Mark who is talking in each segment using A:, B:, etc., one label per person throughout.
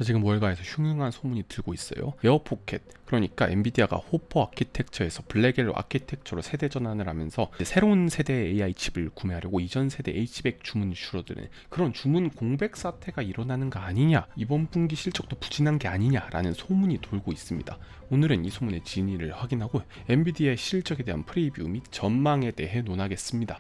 A: 자, 지금 월가에서 흉흉한 소문이 들고 있어요. 에어포켓, 그러니까 엔비디아가 호퍼 아키텍처에서 블랙엘로 아키텍처로 세대 전환을 하면서 이제 새로운 세대의 AI 칩을 구매하려고 이전 세대 H100 주문이 줄어드는 그런 주문 공백 사태가 일어나는 거 아니냐, 이번 분기 실적도 부진한 게 아니냐라는 소문이 돌고 있습니다. 오늘은 이 소문의 진위를 확인하고 엔비디아의 실적에 대한 프리뷰 및 전망에 대해 논하겠습니다.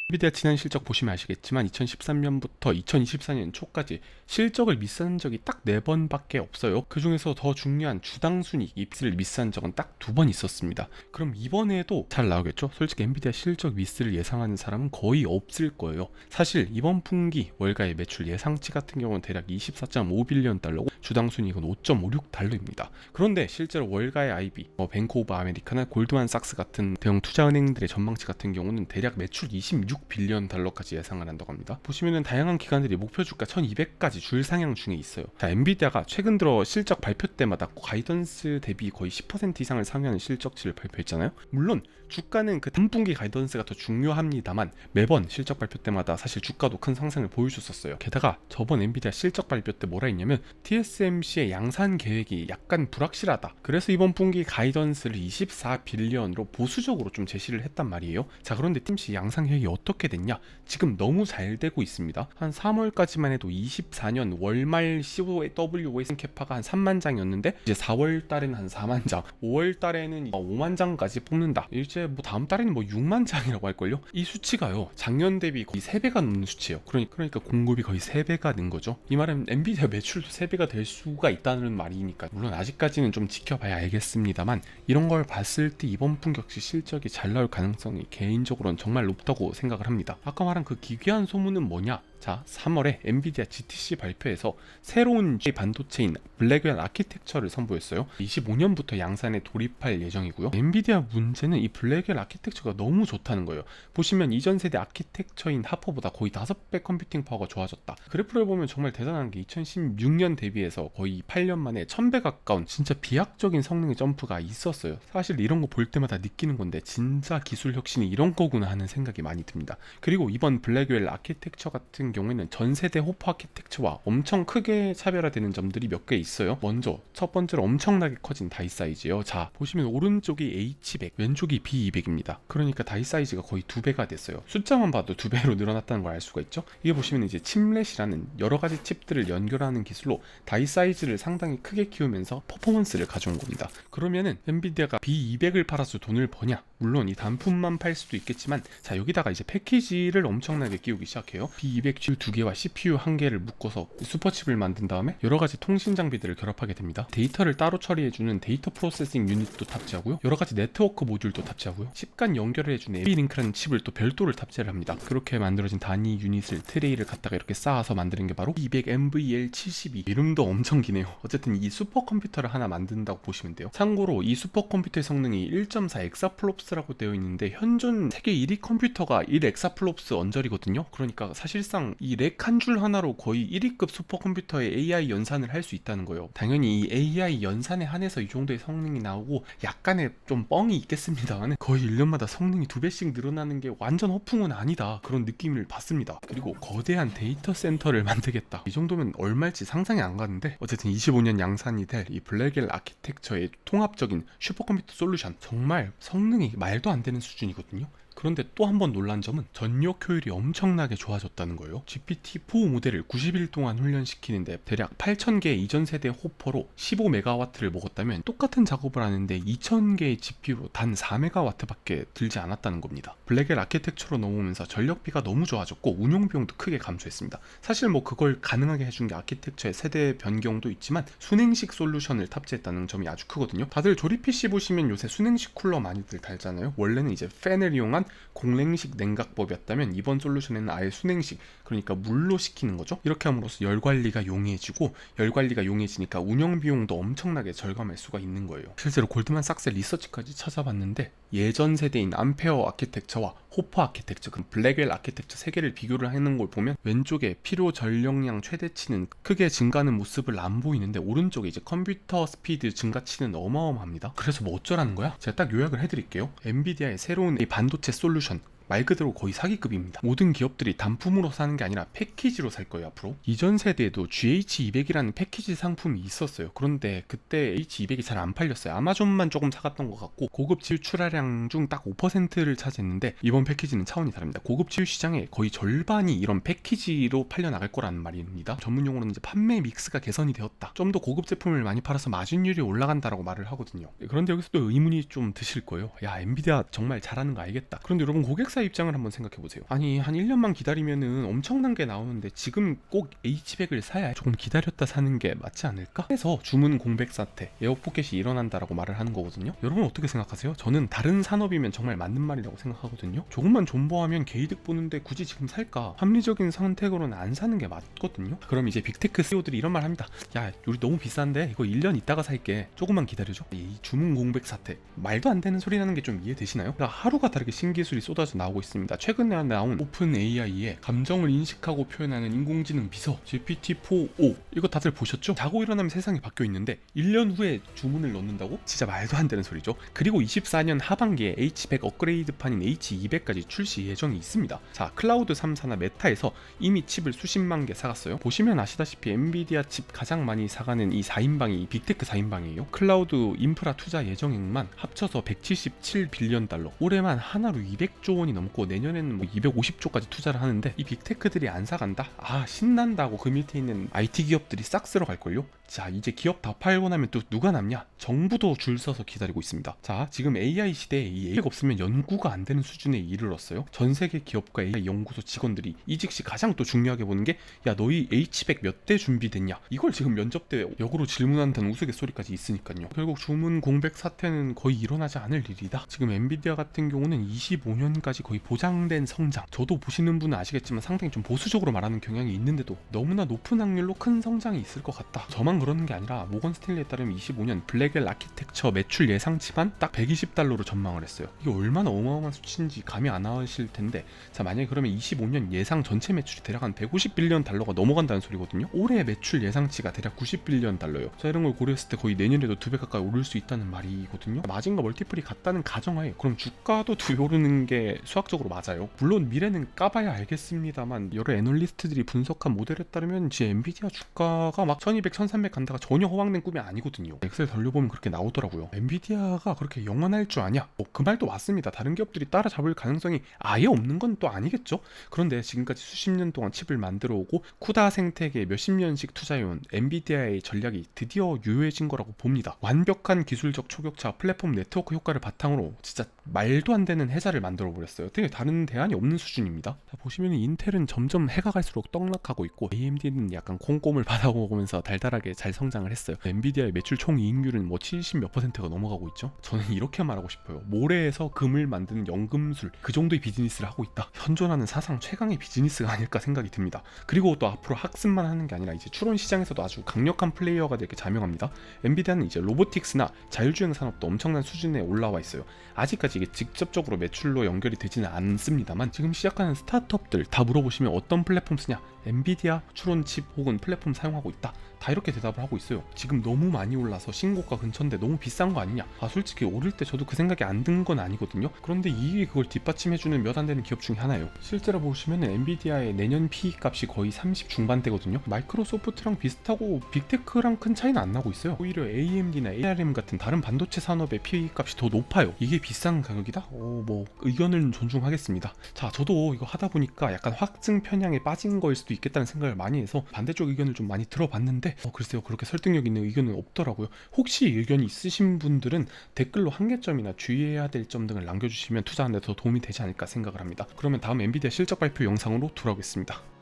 A: 엔비디아 지난 실적 보시면 아시겠지만 2013년부터 2024년 초까지 실적을 미스한 적이 딱 4번밖에 없어요. 그 중에서 더 중요한 주당 순이익 입스를 미스한 적은 딱 2번 있었습니다. 그럼 이번에도 잘 나오겠죠? 솔직히 엔비디아 실적 미스를 예상하는 사람은 거의 없을 거예요. 사실 이번 분기 월가의 매출 예상치 같은 경우는 대략 24.5빌리언 달러고 주당 순이익은 5.56 달러입니다. 그런데 실제로 월가의 IB, 뱅크 오브 아메리카나 골드만삭스 같은 대형 투자은행들의 전망치 같은 경우는 대략 매출 26빌리언 달러까지 예상을 한다고 합니다. 보시면은 다양한 기관들이 목표 주가 1200까지 줄 상향 중에 있어요. 자, 엔비디아가 최근 들어 실적 발표 때마다 가이던스 대비 거의 10% 이상을 상회하는 실적치를 발표했잖아요. 물론 주가는 그 단분기 가이던스가 더 중요합니다만 매번 실적 발표 때마다 사실 주가도 큰 상승을 보여줬었어요. 게다가 저번 엔비디아 실적 발표 때 뭐라 했냐면 TSMC의 양산 계획이 약간 불확실하다. 그래서 이번 분기 가이던스를 24빌리언으로 보수적으로 좀 제시를 했단 말이에요. 자, 그런데 TSMC 양산 계획이 어떻게 됐냐? 지금 너무 잘 되고 있습니다. 한 3월까지만 해도 24년 월말 COWA 캐파가 한 3만 장이었는데 이제 4월 달에는 한 4만 장, 5월 달에는 5만 장까지 뽑는다. 이제 뭐 다음 달에는 뭐 6만 장이라고 할걸요? 이 수치가요, 작년 대비 거의 3배가 넘는 수치예요. 그러니까 공급이 거의 3배가 는 거죠. 이 말은 엔비디아 매출도 3배가 될 수가 있다는 말이니까 물론 아직까지는 좀 지켜봐야 알겠습니다만 이런 걸 봤을 때 이번 분기 역시 실적이 잘 나올 가능성이 개인적으로는 정말 높다고 생각을 합니다. 아까 말한 그 기괴한 소문은 뭐냐? 자, 3월에 엔비디아 GTC 발표에서 새로운 반도체인 블랙웰 아키텍처를 선보였어요. 25년부터 양산에 돌입할 예정이고요. 엔비디아 문제는 이 블랙웰 아키텍처가 너무 좋다는 거예요. 보시면 이전 세대 아키텍처인 하퍼보다 거의 5배 컴퓨팅 파워가 좋아졌다. 그래프를 보면 정말 대단한 게 2016년 대비해서 거의 8년 만에 1000배 가까운 진짜 비약적인 성능의 점프가 있었어요. 사실 이런 거 볼 때마다 느끼는 건데 진짜 기술 혁신이 이런 거구나 하는 생각이 많이 듭니다. 그리고 이번 블랙웰 아키텍처 같은 경우에는 전세대 호퍼 아키텍처와 엄청 크게 차별화되는 점들이 몇 개 있어요. 먼저 첫 번째로 엄청나게 커진 다이 사이즈예요. 자, 보시면 오른쪽이 H100, 왼쪽이 B200입니다. 그러니까 다이 사이즈가 거의 2배가 됐어요. 숫자만 봐도 2배로 늘어났다는 걸 알 수가 있죠. 이게 보시면 이제 칩렛이라는 여러 가지 칩들을 연결하는 기술로 다이 사이즈를 상당히 크게 키우면서 퍼포먼스를 가져온 겁니다. 그러면은 엔비디아가 B200을 팔아서 돈을 버냐? 물론 이 단품만 팔 수도 있겠지만, 자, 여기다가 이제 패키지를 엄청나게 끼우기 시작해요. B200 GPU 2개와 CPU 1개를 묶어서 슈퍼칩을 만든 다음에 여러가지 통신 장비들을 결합하게 됩니다. 데이터를 따로 처리해주는 데이터 프로세싱 유닛도 탑재하고요, 여러가지 네트워크 모듈도 탑재하고요, 칩 간 연결을 해주는 에비링크라는 칩을 또 별도를 탑재를 합니다. 그렇게 만들어진 단위 유닛을 트레이를 갖다가 이렇게 쌓아서 만드는 게 바로 200 NVL72. 이름도 엄청 기네요. 어쨌든 이 슈퍼컴퓨터를 하나 만든다고 보시면 돼요. 참고로 이 슈퍼컴퓨터의 성능이 1.4 엑사플롭스라고 되어 있는데 현존 세계 1위 컴퓨터가 1 엑사플롭스 언저리거든요. 그러니까 사실상 이 렉 한 줄 하나로 거의 1위급 슈퍼컴퓨터의 AI 연산을 할 수 있다는 거예요. 당연히 이 AI 연산에 한해서 이 정도의 성능이 나오고 약간의 좀 뻥이 있겠습니다만 거의 1년마다 성능이 2배씩 늘어나는 게 완전 허풍은 아니다, 그런 느낌을 받습니다. 그리고 거대한 데이터 센터를 만들겠다, 이 정도면 얼마일지 상상이 안 가는데 어쨌든 25년 양산이 될 이 블랙웰 아키텍처의 통합적인 슈퍼컴퓨터 솔루션, 정말 성능이 말도 안 되는 수준이거든요. 그런데 또 한 번 놀란 점은 전력 효율이 엄청나게 좋아졌다는 거예요. GPT-4 모델을 90일 동안 훈련시키는데 대략 8000개의 이전 세대 호퍼로 15메가와트를 먹었다면 똑같은 작업을 하는데 2000개의 GPU로 단 4메가와트밖에 들지 않았다는 겁니다. 블랙웰 아키텍처로 넘어오면서 전력비가 너무 좋아졌고 운용 비용도 크게 감소했습니다. 사실 뭐 그걸 가능하게 해준 게 아키텍처의 세대 변경도 있지만 순행식 솔루션을 탑재했다는 점이 아주 크거든요. 다들 조립 PC 보시면 요새 순행식 쿨러 많이들 달잖아요. 원래는 이제 팬을 이용한 공랭식 냉각법이었다면 이번 솔루션에는 아예 순행식, 그러니까 물로 식히는 거죠. 이렇게 함으로써 열 관리가 용이해지고, 열 관리가 용이해지니까 운영 비용도 엄청나게 절감할 수가 있는 거예요. 실제로 골드만삭스 리서치까지 찾아봤는데 예전 세대인 암페어 아키텍처와 호퍼 아키텍처, 그 블랙웰 아키텍처 3개를 비교를 하는 걸 보면 왼쪽에 필요 전력량 최대치는 크게 증가하는 모습을 안 보이는데 오른쪽에 이제 컴퓨터 스피드 증가치는 어마어마합니다. 그래서 뭐 어쩌라는 거야? 제가 딱 요약을 해드릴게요. 엔비디아의 새로운 이 반도체 솔루션 말 그대로 거의 사기급입니다. 모든 기업들이 단품으로 사는 게 아니라 패키지로 살 거예요 앞으로. 이전 세대에도 GH200이라는 패키지 상품이 있었어요. 그런데 그때 H200이 잘 안 팔렸어요. 아마존만 조금 사갔던 것 같고 고급 치유 출하량 중 딱 5%를 차지했는데 이번 패키지는 차원이 다릅니다. 고급 치유 시장의 거의 절반이 이런 패키지로 팔려 나갈 거라는 말입니다. 전문 용어로는 이제 판매 믹스가 개선이 되었다. 좀 더 고급 제품을 많이 팔아서 마진율이 올라간다라고 말을 하거든요. 그런데 여기서 또 의문이 좀 드실 거예요. 야, 엔비디아 정말 잘하는 거 알겠다. 그런데 여러분 고객사 입장을 한번 생각해 보세요. 아니 한 1년만 기다리면은 엄청난 게 나오는데 지금 꼭 H100을 사야 조금 기다렸다 사는 게 맞지 않을까? 해서 주문 공백 사태, 에어포켓이 일어난다라고 말을 하는 거거든요. 여러분 어떻게 생각하세요? 저는 다른 산업이면 정말 맞는 말이라고 생각하거든요. 조금만 존버하면 개이득 보는데 굳이 지금 살까? 합리적인 선택으로는 안 사는 게 맞거든요. 그럼 이제 빅테크 CEO들이 이런 말 합니다. 야, 우리 너무 비싼데 이거 1년 있다가 살게. 조금만 기다려줘. 이 주문 공백 사태, 말도 안 되는 소리라는 게 좀 이해되시나요? 그러니까 하루가 다르게 신기술이 쏟아져 나오고 있습니다. 최근에 나온 오픈 AI의 감정을 인식하고 표현하는 인공지능 비서 GPT-4o, 이거 다들 보셨죠? 자고 일어나면 세상이 바뀌어 있는데 1년 후에 주문을 넣는다고? 진짜 말도 안 되는 소리죠. 그리고 24년 하반기에 H100 업그레이드판인 H200까지 출시 예정이 있습니다. 자, 클라우드 3사나 메타에서 이미 칩을 수십만 개 사갔어요. 보시면 아시다시피 엔비디아 칩 가장 많이 사가는 이 4인방이 빅테크 4인방이에요. 클라우드 인프라 투자 예정액만 합쳐서 177빌리언 달러, 올해만 하나로 200조 원이 넘고 내년에는 뭐 250조까지 투자를 하는데 이 빅테크들이 안 사간다? 아, 신난다고 그 밑에 있는 IT 기업들이 싹 쓸어 갈걸요? 자, 이제 기업 다 팔고 나면 또 누가 남냐? 정부도 줄 서서 기다리고 있습니다. 자, 지금 AI 시대에 이 AI가 없으면 연구가 안 되는 수준에 이르렀어요. 전 세계 기업과 AI 연구소 직원들이 이직 시 가장 또 중요하게 보는 게, 야, 너희 H100 몇 대 준비됐냐? 이걸 지금 면접 때 역으로 질문한다는 우스갯소리까지 있으니까요. 결국 주문 공백 사태는 거의 일어나지 않을 일이다. 지금 엔비디아 같은 경우는 25년까지 거의 보장된 성장, 저도 보시는 분은 아시겠지만 상당히 좀 보수적으로 말하는 경향이 있는데도 너무나 높은 확률로 큰 성장이 있을 것 같다. 저만 그러는 게 아니라 모건 스탠리에 따르면 25년 블랙엘 아키텍처 매출 예상치만 딱 120달러로 전망을 했어요. 이게 얼마나 어마어마한 수치인지 감이 안 와실 텐데, 자, 만약에 그러면 25년 예상 전체 매출이 대략 한 150빌리언 달러가 넘어간다는 소리거든요. 올해 매출 예상치가 대략 90빌리언 달러예요. 자, 이런 걸 고려했을 때 거의 내년에도 2배 가까이 오를 수 있다는 말이거든요. 마진과 멀티플이 같다는 가정하에 그럼 주가도 2배 오르는 게 수학적으로 맞아요. 물론 미래는 까봐야 알겠습니다만 여러 애널리스트들이 분석한 모델에 따르면 이제 엔비디아 주가가 막 1200, 1300 간다가 전혀 허황된 꿈이 아니거든요. 엑셀 돌려보면 그렇게 나오더라고요. 엔비디아가 그렇게 영원할 줄 아냐? 그 말도 맞습니다. 다른 기업들이 따라잡을 가능성이 아예 없는 건 또 아니겠죠? 그런데 지금까지 수십 년 동안 칩을 만들어 오고 쿠다 생태계에 몇십 년씩 투자해온 엔비디아의 전략이 드디어 유효해진 거라고 봅니다. 완벽한 기술적 초격차, 플랫폼 네트워크 효과를 바탕으로 진짜 말도 안 되는 해자를 만들어 버렸어요. 되게 다른 대안이 없는 수준입니다. 자, 보시면 인텔은 점점 해가 갈수록 떡락하고 있고 AMD는 약간 콩고물 받아오면서 달달하게 잘 성장을 했어요. 엔비디아의 매출 총이익률은 뭐 70 몇 %가 넘어가고 있죠. 저는 이렇게 말하고 싶어요. 모래에서 금을 만드는 연금술, 그 정도의 비즈니스를 하고 있다. 현존하는 사상 최강의 비즈니스가 아닐까 생각이 듭니다. 그리고 또 앞으로 학습만 하는 게 아니라 이제 추론 시장에서도 아주 강력한 플레이어가 되게 자명합니다. 엔비디아는 이제 로보틱스나 자율주행 산업도 엄청난 수준에 올라와 있어요. 아직까지 이게 직접적으로 매출로 연결이 되지는 않습니다만 지금 시작하는 스타트업들 다 물어보시면 어떤 플랫폼 쓰냐? 엔비디아 추론칩 혹은 플랫폼 사용하고 있다. 다 이렇게 대답을 하고 있어요. 지금 너무 많이 올라서 신고가 근처인데 너무 비싼 거 아니냐? 아, 솔직히 오를 때 저도 그 생각이 안 든 건 아니거든요. 그런데 이게 그걸 뒷받침해주는 몇 안 되는 기업 중에 하나예요. 실제로 보시면 엔비디아의 내년 PE 값이 거의 30 중반대거든요. 마이크로소프트랑 비슷하고 빅테크랑 큰 차이는 안 나고 있어요. 오히려 AMD나 ARM 같은 다른 반도체 산업의 PE 값이 더 높아요. 이게 비싼 가격이다? 뭐 의견은 존중하겠습니다. 자, 저도 이거 하다 보니까 약간 확증 편향에 빠진 거일 수도 있겠다는 생각을 많이 해서 반대쪽 의견을 좀 많이 들어봤는데 글쎄요, 그렇게 설득력 있는 의견은 없더라고요. 혹시 의견이 있으신 분들은 댓글로 한계점이나 주의해야 될 점 등을 남겨주시면 투자하는 데 더 도움이 되지 않을까 생각을 합니다. 그러면 다음 엔비디아 실적 발표 영상으로 돌아오겠습니다.